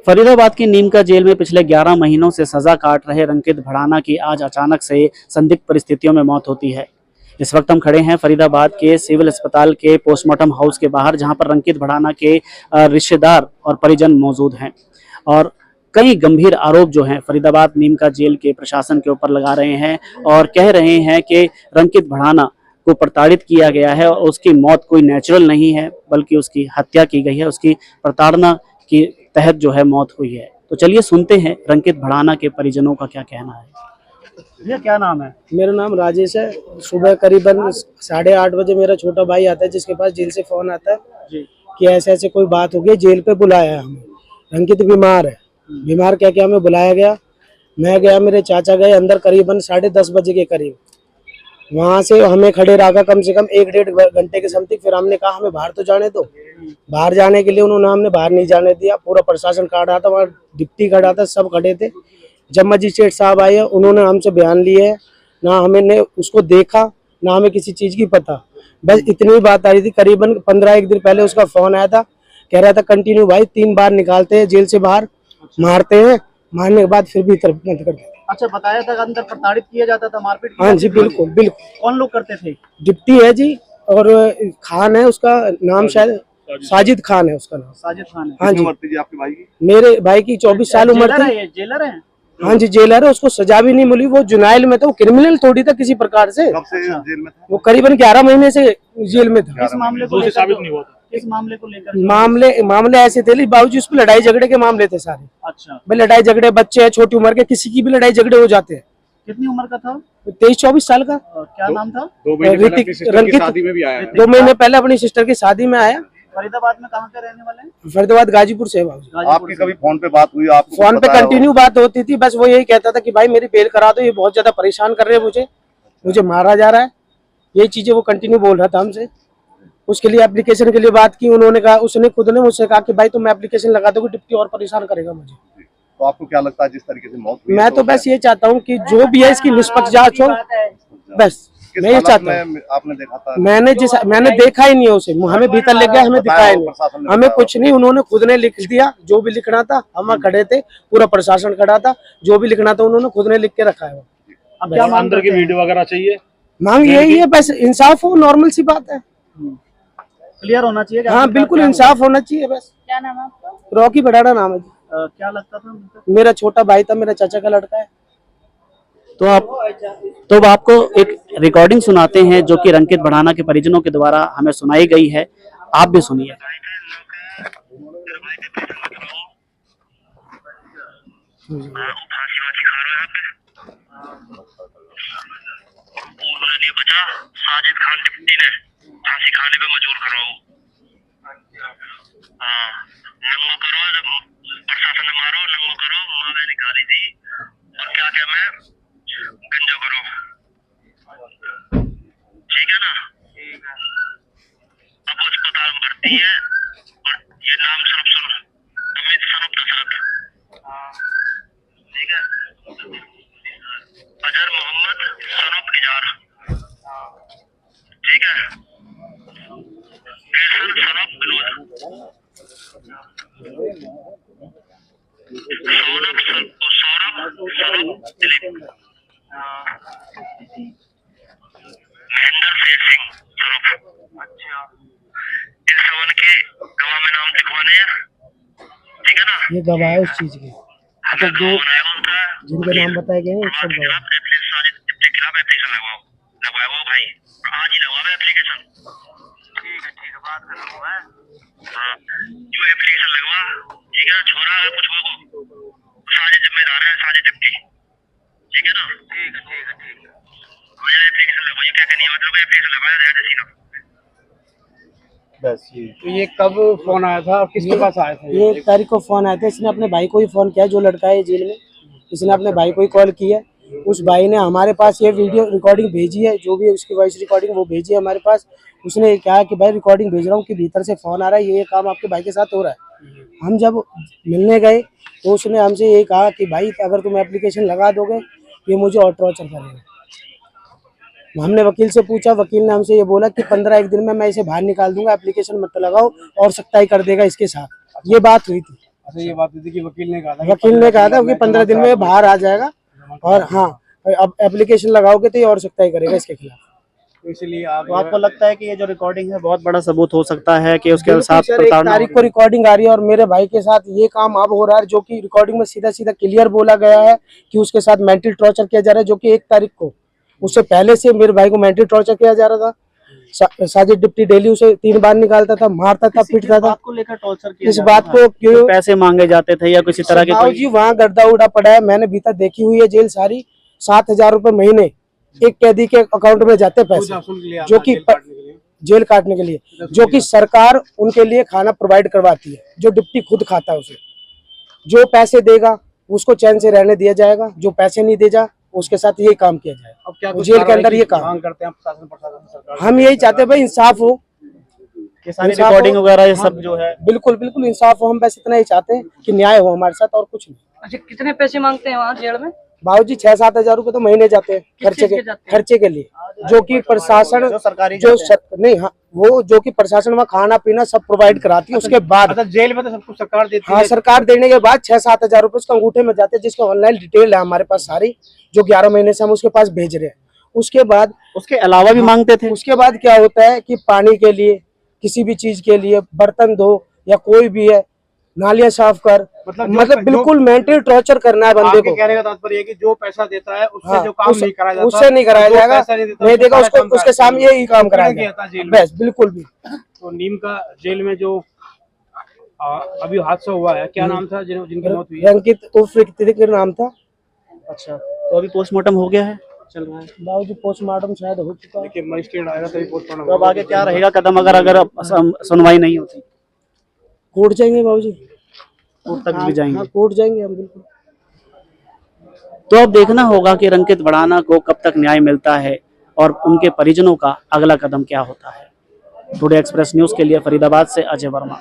फरीदाबाद की नीमका जेल में पिछले 11 महीनों से सजा काट रहे रंकित भड़ाना की आज अचानक से संदिग्ध परिस्थितियों में मौत होती है। इस वक्त हम खड़े हैं फरीदाबाद के सिविल अस्पताल के पोस्टमार्टम हाउस के बाहर, जहां पर रंकित भड़ाना के रिश्तेदार और परिजन मौजूद हैं और कई गंभीर आरोप जो हैं फरीदाबाद नीमका जेल के प्रशासन के ऊपर लगा रहे हैं और कह रहे हैं कि रंकित भड़ाना को प्रताड़ित किया गया है और उसकी मौत कोई नेचुरल नहीं है, बल्कि उसकी हत्या की गई है, उसकी प्रताड़ना के तहत जो है मौत हुई है। तो चलिए सुनते हैं रंकित भड़ाना के परिजनों का क्या कहना है। ये क्या नाम है? मेरा नाम राजेश है। सुबह करीबन 8:30 बजे मेरा छोटा भाई आता है, जिसके पास जेल से फोन आता है जी कि ऐसे ऐसे कोई बात हो गई, जेल पे बुलाया है हमें, रंकित बीमार है। बीमार क्या क्या हमें बुलाया गया। मैं गया, मेरे चाचा गए अंदर करीबन 10:30 बजे के करीब। वहाँ से हमें खड़े रखा कम से कम 1-1.5 घंटे के समथिंग। फिर हमने कहा हमें बाहर तो जाने दो। बाहर जाने के लिए उन्होंने हमने बाहर नहीं जाने दिया। पूरा प्रशासन खड़ा था, वहाँ डिप्टी खड़ा था, सब खड़े थे। जब मजिस्ट्रेट साहब आए, उन्होंने हमसे बयान लिए है, ना हमने उसको देखा, ना हमें किसी चीज़ की पता। बस इतनी बात आ रही थी। करीबन 15-1 दिन पहले उसका फ़ोन आया था, कह रहा था कंटिन्यू भाई 3 बार निकालते हैं जेल से बाहर, मारते हैं, मारने के बाद फिर भी तरफ बंद कर देते। अच्छा, बताया था अंदर प्रताड़ित किया जाता था, मारपीट? हाँ जी, बिल्कुल बिल्कुल। कौन लोग करते थे? डिप्टी है जी, और खान है उसका नाम, शायद साजिद खान है उसका नाम। साजिद खान है। हाँ जी। उम्र थी आपके भाई की? मेरे भाई की 24 साल उम्र थी। जेलर है? हाँ जी, जेलर है। उसको सजा भी नहीं मिली, वो जुनाइल में था, वो क्रिमिनल थोड़ी था किसी प्रकार से। कब से जेल में था? वो करीबन 11 महीने से जेल में था। इस मामले को लेकर साबित नहीं हुआ था। इस मामले को लेकर मामले ऐसे थे, बावजूद उस पर लड़ाई झगड़े के मामले थे सारे। अच्छा, भाई लड़ाई झगड़े, बच्चे हैं छोटी उम्र के, किसी की भी लड़ाई झगड़े हो जाते हैं। कितनी उम्र का था? 23-24 साल का। क्या नाम था? 2 महीने पहले अपनी सिस्टर की शादी में भी आया है। 2 महीने पहले अपनी सिस्टर की शादी में आया। फरीदाबाद में कहाँ के रहने वाले हैं? फरीदाबाद गाजीपुर से है बाबू। आपकी कभी फोन पे बात हुई? आप फोन पे कंटिन्यू बात होती थी। बस वो यही कहता था कि भाई मेरी बेल करा दो, ये बहुत ज्यादा परेशान कर रहे हैं मुझे मारा जा रहा है। ये चीजें वो कंटिन्यू बोल रहा था हमसे। उसके लिए एप्लीकेशन के लिए बात की, उन्होंने कहा, उसने खुद ने मुझसे कहा कि भाई तुम एप्लीकेशन लगा दोगे, डिप्टी और परेशान करेगा मुझे। तो आपको क्या लगता है जिस तरीके से मौत हुई? मैं तो बस ये चाहता हूँ कि जो भी है इसकी निष्पक्ष जांच हो, बस मैं ये चाहता हूँ। आपने देखा था? मैंने देखा ही नहीं है उसे, हमें भीतर ले गया, हमें दिखाया नहीं, हमें कुछ नहीं। उन्होंने खुद ने लिख दिया जो भी लिखना था, हम खड़े थे, पूरा प्रशासन खड़ा था, जो भी लिखना था उन्होंने खुद ने लिख के रखा है। अब क्या अंदर की वीडियो वगैरह चाहिए? मांग यही है, बस इंसाफ हो, नॉर्मल सी बात है, क्लियर होना चाहिए। हाँ बिल्कुल इंसाफ होना चाहिए बस। क्या नाम है आपका? रॉकी भड़ाना नाम है। क्या लगता था? मेरा छोटा भाई था, मेरा चाचा का लड़का है। तो अब आपको एक रिकॉर्डिंग सुनाते हैं जो कि रंकित भड़ाना के परिजनों के द्वारा हमें सुनाई गई है, आप भी सुनिए। साजिद खान डिप्टी ने फांसी खाने पे मजबूर करो। नंगो करो, प्रशासन ने मारो, नंगो करो, माँ ने निकाली थी और क्या क्या मैं गंजो करो। ठीक है ना? अब अस्पताल में भर्ती है और ये नाम सिर्फ सुन, अमित सनब दशरथ, ठीक है? अजहर मोहम्मद सनब इजार, ठीक है? फैसल सनब विनोद, सौरभ सनब दिलीप, महेंद्र सेठ सिंह सनब। अच्छा, इन सबन के गवाह में नाम लिखवाने हैं, ठीक है ना? ये गवाह है उस चीज के। अच्छा, जो जिनके नाम बताए गए हैं सब गवाह। एप्लीकेशन लगवाओ भाई, आज ही लगवाओ एप्लीकेशन। ठीक है, बात कर लूंगा मैं। हाँ, जो एप्लीकेशन लगवा, ठीक है? छोरा अगर कुछ होगा सारे जिम्मेदार है, सारे डिप्टी, ठीक है ना? ठीक है। मुझे एप्लीकेशन लगवाइए, क्या नहीं मतलब एप्लीकेशन लगवाया जाए सीना। बस ये कब फोन आया था और किसके पास आया था? ये 1 तारीख को फोन आया था। इसने अपने भाई को ही फोन किया, जो लड़का है जेल में, इसने अपने भाई को ही कॉल किया। उस भाई ने हमारे पास ये वीडियो रिकॉर्डिंग भेजी है, जो भी उसकी वॉइस रिकॉर्डिंग वो भेजी है हमारे पास। उसने कहा कि भाई रिकॉर्डिंग भेज रहा हूँ कि भीतर से फोन आ रहा है, ये काम आपके भाई के साथ हो रहा है। हम जब मिलने गए तो उसने हमसे ये कहा कि भाई अगर तुम एप्लीकेशन लगा दोगे ये मुझे और टॉर्चर करेगा। हमने वकील से पूछा, वकील ने हमसे ये बोला कि 15-1 दिन में मैं इसे बाहर निकाल दूंगा, एप्लीकेशन मत लगाओ और सख्ताई कर देगा इसके साथ। ये बात हुई थी। अच्छा, ये बात थी कि वकील ने कहा था वकील ने कहा था कि 15 दिन में बाहर आ जाएगा, और हाँ अब एप्लीकेशन लगाओगे तो ये और सख्ताई करेगा इसके खिलाफ। तो इसलिए आप तो आपको लगता है कि ये जो रिकॉर्डिंग है बहुत बड़ा सबूत हो सकता है कि उसके बिल्कुल साथ सर, 1 प्रताड़ना हो तारीख रही को है? रिकॉर्डिंग आ रही है और मेरे भाई के साथ ये काम अब हो रहा है, जो कि रिकॉर्डिंग में सीधा सीधा क्लियर बोला गया है कि उसके साथ मेंटल टॉर्चर किया जा रहा है, जो कि 1 तारीख को, उससे पहले से मेरे भाई को मेंटल टॉर्चर किया जा रहा था। साजिद डिप्टी डेली उसे 3 बार निकालता था, मारता था, पीटता था। बात को लेकर टॉर्चर किया इस जाता बात था? को क्यों तो पैसे मांगे जाते थे या किसी तरह के जी वहाँ गर्दा उड़ा पड़ा है, मैंने भीतर देखी हुई है जेल सारी। 7,000 रुपए महीने एक कैदी के अकाउंट में जाते पैसे, जो कि जेल काटने के लिए, जो कि सरकार उनके लिए खाना प्रोवाइड करवाती है, जो डिप्टी खुद खाता है उसे। जो पैसे देगा उसको चैन से रहने दिया जाएगा, जो पैसे नहीं दे जा उसके साथ यही काम किया जाएगा। अब क्या जेल के अंदर ये काम मांग करते हैं प्रशासन सरकार? हम यही चाहते हैं भाई, इंसाफ हो, कि सारी इंसाफ रिकॉर्डिंग हो। वगैरह ये सब जो है बिल्कुल बिल्कुल इंसाफ हो, हम बस इतना ही चाहते हैं कि न्याय हो हमारे साथ, और कुछ नहीं। अच्छा, कितने पैसे मांगते हैं वहाँ जेल में? बाबूजी 6-7 हजार रुपए तो महीने जाते हैं चीज़ के जाते हैं? खर्चे के लिए, जो कि प्रशासन जो सरकारी जो जाते हैं। नहीं, हाँ वो जो कि प्रशासन वहाँ खाना पीना सब प्रोवाइड कराती है, उसके बाद अच्छा, जेल में तो सब कुछ सरकार देती हाँ है। सरकार देने के बाद 6-7 हजार रुपए उसके अंगूठे में जाते हैं, जिसका ऑनलाइन डिटेल है हमारे पास सारी, जो 11 महीने से हम उसके पास भेज रहे हैं। उसके बाद उसके अलावा भी मांगते थे? उसके बाद क्या होता है कि पानी के लिए, किसी भी चीज के लिए, बर्तन धो या कोई भी है, नालियां साफ कर, मतलब बिल्कुल मेंटल टॉर्चर करना है बंदे आपके को। कहने का तात्पर्य है कि जो पैसा देता है उससे हाँ, जो काम नहीं कराया जाता, उससे नहीं कराया जो जाएगा, पैसा नहीं देता, नहीं देगा सारा उसको, काम उसके सामने यही काम कराया किया जाता है जेल जाएगा, में। बस बिल्कुल भी। तो नीम का जेल में जो अभी हादसा हुआ है, क्या नाम था जिनकी मौत हुई है? रंकित उर्फ ऋतिक नाम था। अच्छा, तो अभी पोस्टमार्टम हो गया है, चल रहा है? बाबूजी पोस्टमार्टम शायद हो चुका है। देखिए मजिस्ट्रेट आएगा तभी पोस्टमार्टम तो अब आगे क्या रहेगा कदम अगर सुनवाई नहीं होती? कोर्ट जाएंगे बाबूजी, कोर्ट तक भी जाएंगे? हाँ कोर्ट जाएंगे हम बिल्कुल। तो अब देखना होगा कि रंकित भड़ाना को कब तक न्याय मिलता है और उनके परिजनों का अगला कदम क्या होता है। टुडे एक्सप्रेस न्यूज के लिए फरीदाबाद से अजय वर्मा।